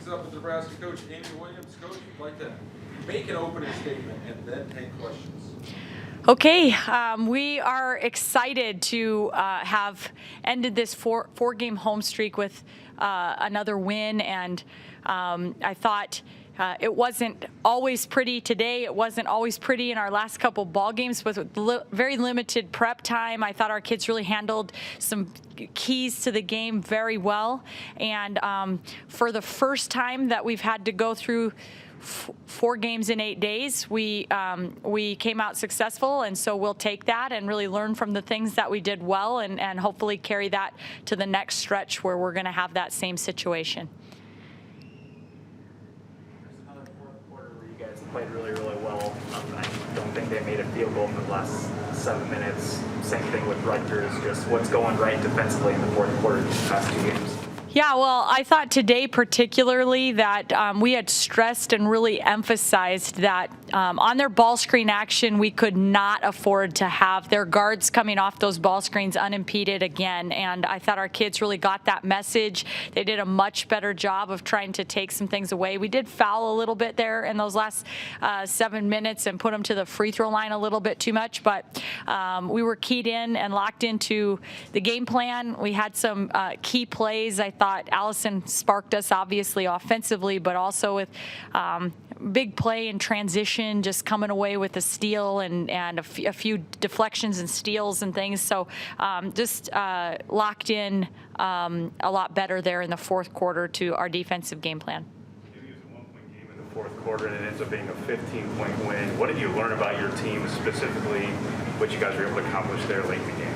it up with Nebraska coach Amy Williams. Coach, you'd like to make an opening statement and then take questions. Okay, we are excited to have ended this four-game home streak with another win, and I thought it wasn't always pretty today. It wasn't always pretty in our last couple ball games with very limited prep time. I thought our kids really handled some keys to the game very well, and for the first time that we've had to go through 4 games in 8 days, we came out successful, and so we'll take that and really learn from the things that we did well, and hopefully carry that to the next stretch where we're going to have that same situation. There's another fourth quarter where you guys played really, really well. I don't think they made a field goal for the last 7 minutes. Same thing with Rutgers. Just what's going right defensively in the fourth quarter these past 2 games? Yeah, well, I thought today particularly that we had stressed and really emphasized that on their ball screen action, we could not afford to have their guards coming off those ball screens unimpeded again. And I thought our kids really got that message. They did a much better job of trying to take some things away. We did foul a little bit there in those last 7 minutes and put them to the free throw line a little bit too much, but we were keyed in and locked into the game plan. We had some key plays. I thought Allison sparked us obviously offensively, but also with big play and transition, just coming away with a steal and a few deflections and steals and things. So just locked in a lot better there in the fourth quarter to our defensive game plan. It was a 1-point game in the fourth quarter, and it ends up being a 15-point win. What did you learn about your team specifically, what you guys were able to accomplish there late in the game?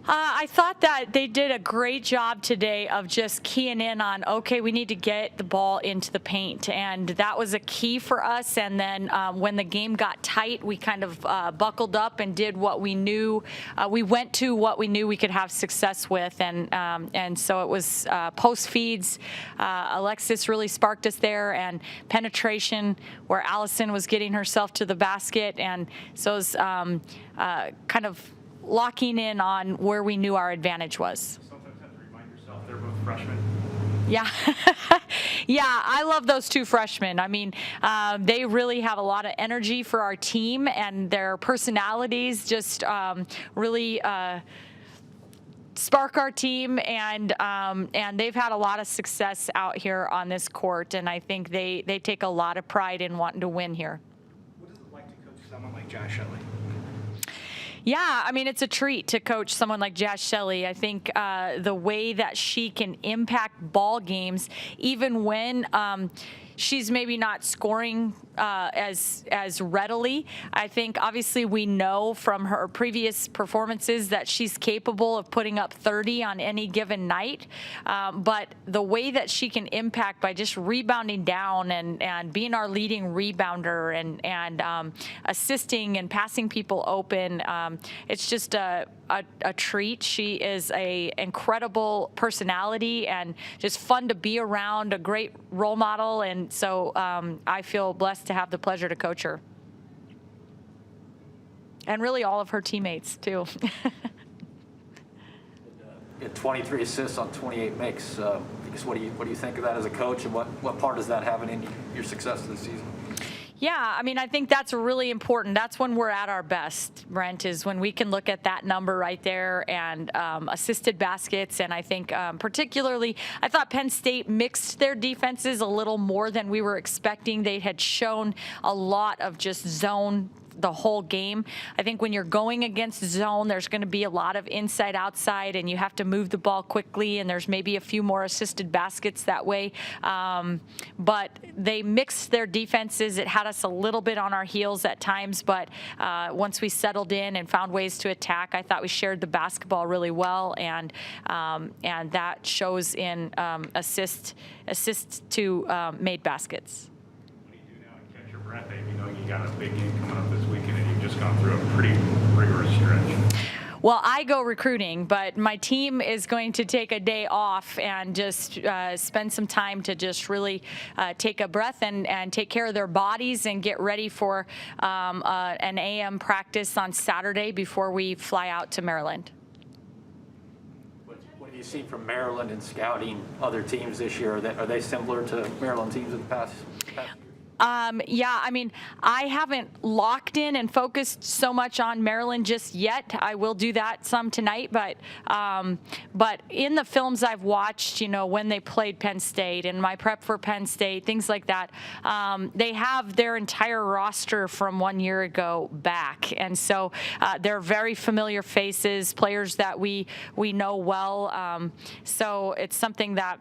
I thought that they did a great job today of just keying in on, okay, we need to get the ball into the paint, and that was a key for us. And then when the game got tight, we kind of buckled up and did what we knew. We went to what we knew we could have success with, and so it was post feeds. Alexis really sparked us there, and penetration where Allison was getting herself to the basket, and so it was kind of locking in on where we knew our advantage was. Sometimes have to remind yourself they're both freshmen. Yeah. Yeah, I love those 2 freshmen. I mean, they really have a lot of energy for our team, and their personalities just really spark our team, and they've had a lot of success out here on this court, and I think they take a lot of pride in wanting to win here. What is it like to coach someone like Josh Shelley? Yeah, I mean, it's a treat to coach someone like Jazz Shelley. I think the way that she can impact ball games, even when she's maybe not scoring as readily. I think obviously we know from her previous performances that she's capable of putting up 30 on any given night. But the way that she can impact by just rebounding down and being our leading rebounder and assisting and passing people open, it's just a treat. She is a incredible personality and just fun to be around, a great role model, and so I feel blessed to have the pleasure to coach her. And really all of her teammates too. 23 assists on 28 makes. I guess what do you think of that as a coach, and what part does that have in your success this season? Yeah, I mean, I think that's really important. That's when we're at our best, Brent, is when we can look at that number right there and assisted baskets. And I think particularly, I thought Penn State mixed their defenses a little more than we were expecting. They had shown a lot of just zone the whole game. I think when you're going against zone, there's going to be a lot of inside outside, and you have to move the ball quickly, and there's maybe a few more assisted baskets that way. But they mixed their defenses. It had us a little bit on our heels at times, but once we settled in and found ways to attack, I thought we shared the basketball really well, and that shows in assists to made baskets. Your breath, you know you got a big game coming up this weekend, and you've just gone through a pretty rigorous stretch. Well, I go recruiting, but my team is going to take a day off and just spend some time to just really take a breath and take care of their bodies and get ready for an AM practice on Saturday before we fly out to Maryland. What have you've seen from Maryland in scouting other teams this year, are they similar to Maryland teams in the past years? Yeah, I mean, I haven't locked in and focused so much on Maryland just yet. I will do that some tonight, but in the films I've watched, you know, when they played Penn State and my prep for Penn State, things like that, they have their entire roster from 1 year ago back, and so they're very familiar faces, players that we know well. So it's something that.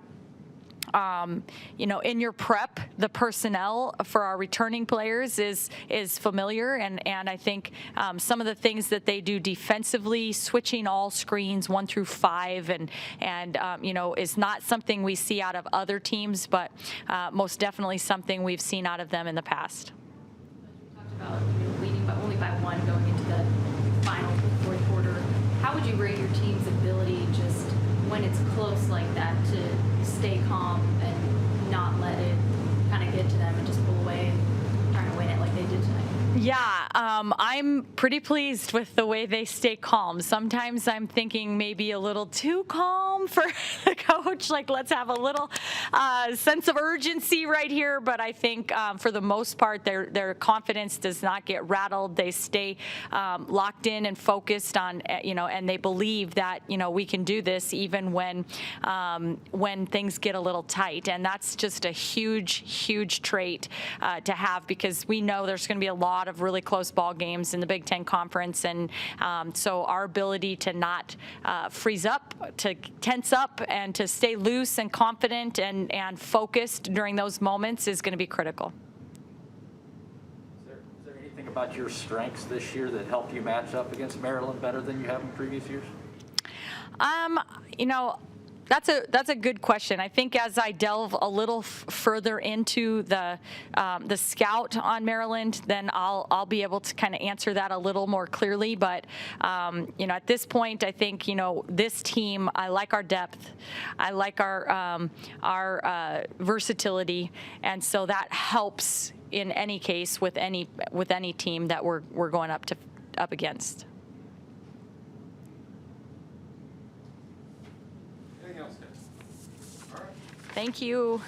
You know, in your prep, the personnel for our returning players is familiar, and I think some of the things that they do defensively, switching all screens 1 through 5, and you know, is not something we see out of other teams, but most definitely something we've seen out of them in the past. You talked about leading but only by 1 going into the final fourth quarter. How would you rate your team's ability just when it's close like that to stay calm and not let it kind of get to them and just pull away and trying to win it like they did tonight? Yeah, I'm pretty pleased with the way they stay calm. Sometimes I'm thinking maybe a little too calm for the coach, like let's have a little sense of urgency right here. But I think for the most part, their confidence does not get rattled. They stay locked in and focused on, you know, and they believe that, you know, we can do this even when things get a little tight. And that's just a huge trait to have, because we know there's going to be a lot of really close ball games in the Big Ten Conference, and so our ability to not freeze up, to tense up, and to stay loose and confident and focused during those moments is going to be critical. Is there anything about your strengths this year that help you match up against Maryland better than you have in previous years? You know, that's a good question. I think as I delve a little further into the scout on Maryland, then I'll be able to kind of answer that a little more clearly. But you know, at this point, I think, you know, this team, I like our depth, I like our versatility, and so that helps in any case with any team that we're going up against. Anything else, guys? All right. Thank you.